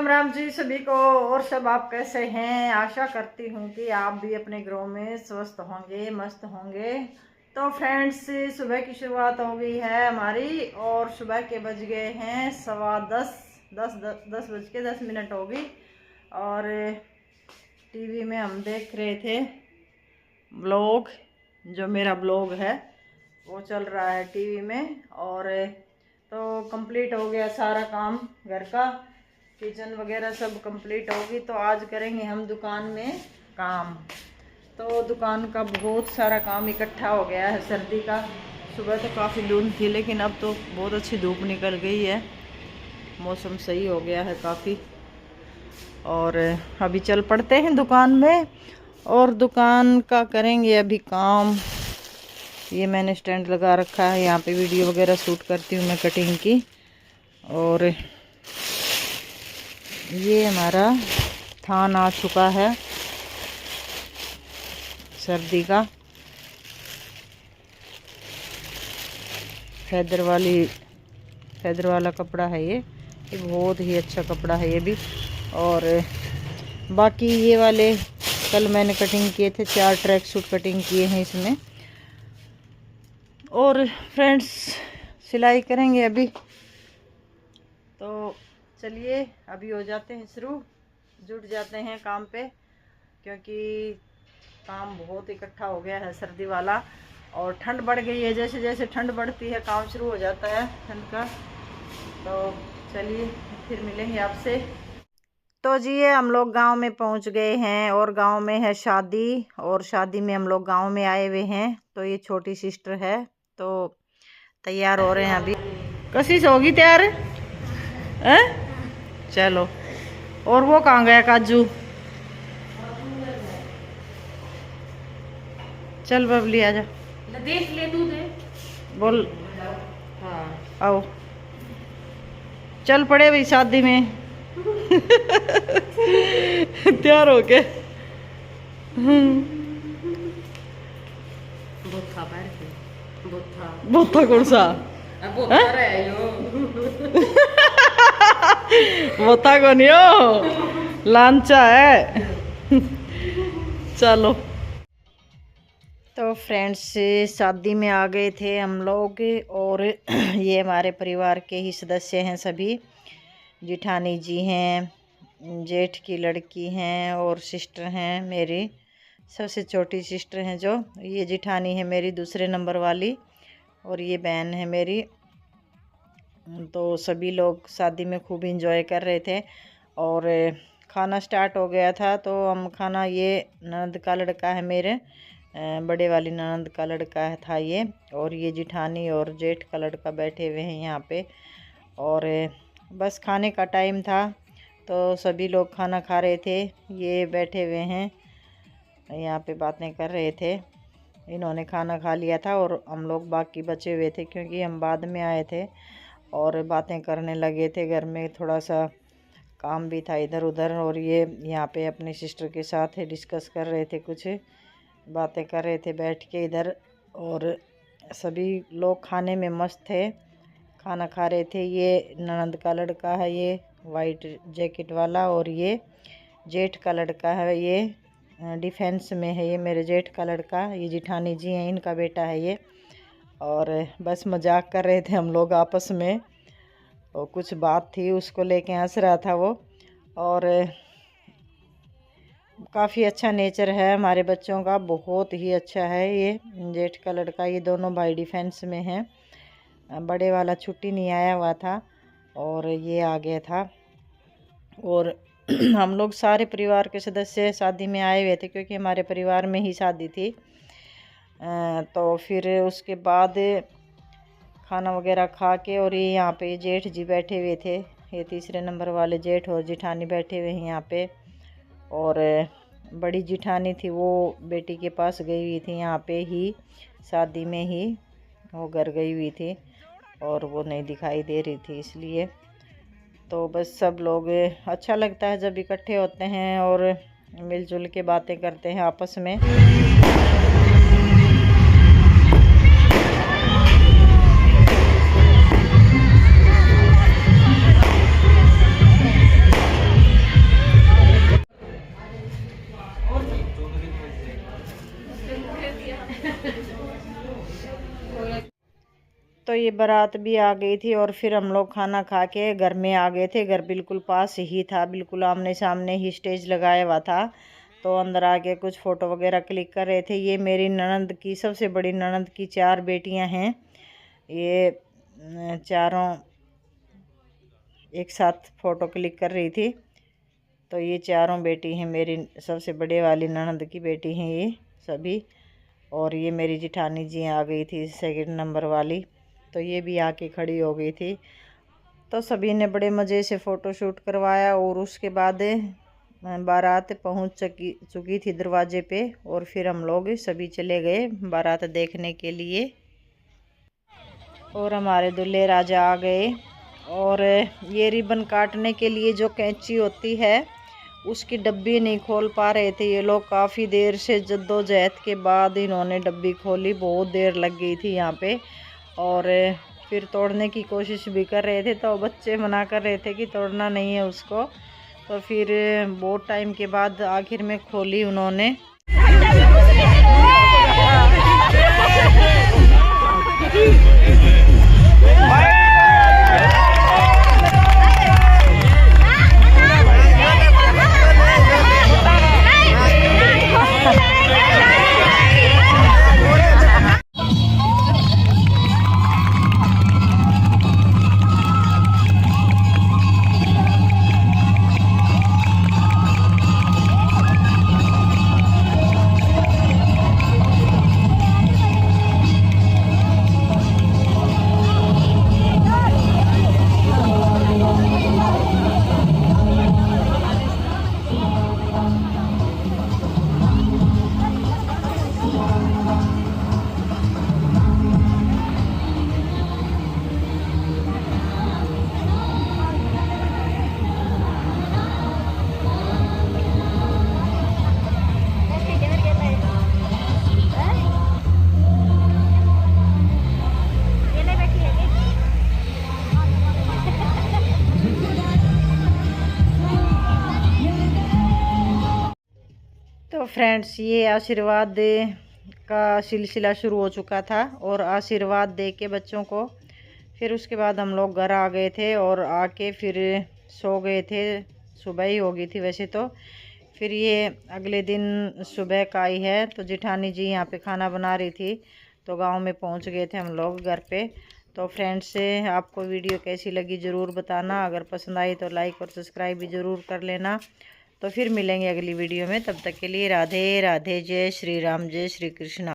राम जी सभी को। और सब आप कैसे हैं? आशा करती हूँ कि आप भी अपने घरों में स्वस्थ होंगे, मस्त होंगे। तो फ्रेंड्स, सुबह की शुरुआत हो गई है हमारी और सुबह के बज गए हैं 10:15। 10:10 हो गई। और टीवी में हम देख रहे थे ब्लॉग, जो मेरा ब्लॉग है वो चल रहा है टीवी में। और तो कंप्लीट हो गया सारा काम घर का, किचन वगैरह सब कंप्लीट होगी। तो आज करेंगे हम दुकान में काम। तो दुकान का बहुत सारा काम इकट्ठा हो गया है सर्दी का। सुबह तो काफ़ी धूप थी लेकिन अब तो बहुत अच्छी धूप निकल गई है, मौसम सही हो गया है काफ़ी। और अभी चल पड़ते हैं दुकान में और दुकान का करेंगे अभी काम। ये मैंने स्टैंड लगा रखा है, यहाँ पे वीडियो वगैरह शूट करती हूँ मैं कटिंग की। और ये हमारा थान आ चुका है सर्दी का, फैदर वाला कपड़ा है ये बहुत ही अच्छा कपड़ा है ये भी। और बाकी ये वाले कल मैंने कटिंग किए थे, 4 ट्रैक सूट कटिंग किए हैं इसमें। और फ्रेंड्स, सिलाई करेंगे अभी। तो चलिए अभी हो जाते हैं शुरू, जुट जाते हैं काम पे, क्योंकि काम बहुत इकट्ठा हो गया है सर्दी वाला। और ठंड बढ़ गई है, जैसे जैसे ठंड बढ़ती है काम शुरू हो जाता है ठंड का। तो चलिए फिर मिलेंगे आपसे। तो जी ये हम लोग गांव में पहुंच गए हैं और गांव में है शादी, और शादी में हम लोग गांव में आए हुए हैं। तो ये छोटी सिस्टर है, तो तैयार हो रहे हैं अभी। कशिश होगी तैयार है? चलो। और वो कहाँ गया काजू? चल बबली आजा, देख ले तू दे बोल। हाँ आओ चल पड़े भाई शादी में तैयार हो के। बोथा पैर के बोथा बोथा कौन सा? बोथा रे यो बोथा को नहीं हो, लांचा है। चलो। तो फ्रेंड्स, शादी में आ गए थे हम लोग। और ये हमारे परिवार के ही सदस्य हैं सभी। जिठानी जी हैं, जेठ की लड़की हैं और सिस्टर हैं मेरी, सबसे छोटी सिस्टर हैं जो। ये जिठानी है मेरी दूसरे नंबर वाली, और ये बहन है मेरी। तो सभी लोग शादी में खूब इंजॉय कर रहे थे। और खाना स्टार्ट हो गया था। तो हम खाना, ये ननद का लड़का है मेरे, बड़े वाली ननद का लड़का था ये। और ये जिठानी और जेठ का लड़का बैठे हुए हैं यहाँ पे। और बस खाने का टाइम था तो सभी लोग खाना खा रहे थे। ये बैठे हुए हैं यहाँ पे बातें कर रहे थे। इन्होंने खाना खा लिया था और हम लोग बाकी बचे हुए थे, क्योंकि हम बाद में आए थे। और बातें करने लगे थे, घर में थोड़ा सा काम भी था इधर उधर। और ये यहाँ पे अपनी सिस्टर के साथ डिस्कस कर रहे थे, कुछ बातें कर रहे थे बैठ के इधर। और सभी लोग खाने में मस्त थे, खाना खा रहे थे। ये ननद का लड़का है ये वाइट जैकेट वाला, और ये जेठ का लड़का है, ये डिफेंस में है। ये मेरे जेठ का लड़का, ये जिठानी जी हैं, इनका बेटा है ये। और बस मजाक कर रहे थे हम लोग आपस में, और कुछ बात थी उसको लेके हंस रहा था वो। और काफ़ी अच्छा नेचर है हमारे बच्चों का, बहुत ही अच्छा है ये जेठ का लड़का। ये दोनों भाई डिफेंस में हैं। बड़े वाला छुट्टी नहीं आया हुआ था और ये आ गया था। और हम लोग सारे परिवार के सदस्य शादी में आए हुए थे, क्योंकि हमारे परिवार में ही शादी थी। तो फिर उसके बाद खाना वगैरह खा के, और ये यहाँ पे जेठ जी बैठे हुए थे, ये तीसरे नंबर वाले जेठ और जिठानी बैठे हुए हैं यहाँ पे। और बड़ी जिठानी थी वो बेटी के पास गई हुई थी, यहाँ पे ही शादी में ही वो घर गई हुई थी और वो नहीं दिखाई दे रही थी इसलिए। तो बस सब लोग, अच्छा लगता है जब इकट्ठे होते हैं और मिलजुल के बातें करते हैं आपस में। ये बारात भी आ गई थी और फिर हम लोग खाना खा के घर में आ गए थे। घर बिल्कुल पास ही था, बिल्कुल आमने सामने ही स्टेज लगाया हुआ था। तो अंदर आके कुछ फ़ोटो वगैरह क्लिक कर रहे थे। ये मेरी ननंद की, सबसे बड़ी ननंद की 4 बेटियां हैं। ये चारों एक साथ फ़ोटो क्लिक कर रही थी। तो ये चारों बेटी हैं मेरी, सबसे बड़े वाली ननंद की बेटी हैं ये सभी। और ये मेरी जिठानी जी आ गई थी सेकंड नंबर वाली, तो ये भी आके खड़ी हो गई थी। तो सभी ने बड़े मज़े से फ़ोटो शूट करवाया। और उसके बाद बारात पहुंच चुकी थी दरवाजे पे, और फिर हम लोग सभी चले गए बारात देखने के लिए। और हमारे दूल्हे राजा आ गए। और ये रिबन काटने के लिए जो कैंची होती है उसकी डब्बी नहीं खोल पा रहे थे ये लोग। काफ़ी देर से जद्दोजहद के बाद इन्होंने डब्बी खोली, बहुत देर लग गई थी यहाँ पे। और फिर तोड़ने की कोशिश भी कर रहे थे, तो बच्चे मना कर रहे थे कि तोड़ना नहीं है उसको। तो फिर बहुत टाइम के बाद आखिर में खोली उन्होंने। तो फ्रेंड्स, ये आशीर्वाद का सिलसिला शुरू हो चुका था और आशीर्वाद दे के बच्चों को फिर उसके बाद हम लोग घर आ गए थे। और आके फिर सो गए थे, सुबह ही हो गई थी वैसे तो। फिर ये अगले दिन सुबह का ही है, तो जिठानी जी यहाँ पे खाना बना रही थी, तो गांव में पहुँच गए थे हम लोग घर पे। तो फ्रेंड्स, आपको वीडियो कैसी लगी ज़रूर बताना। अगर पसंद आई तो लाइक और सब्सक्राइब भी ज़रूर कर लेना। तो फिर मिलेंगे अगली वीडियो में, तब तक के लिए राधे राधे, जय श्री राम, जय श्री कृष्ण।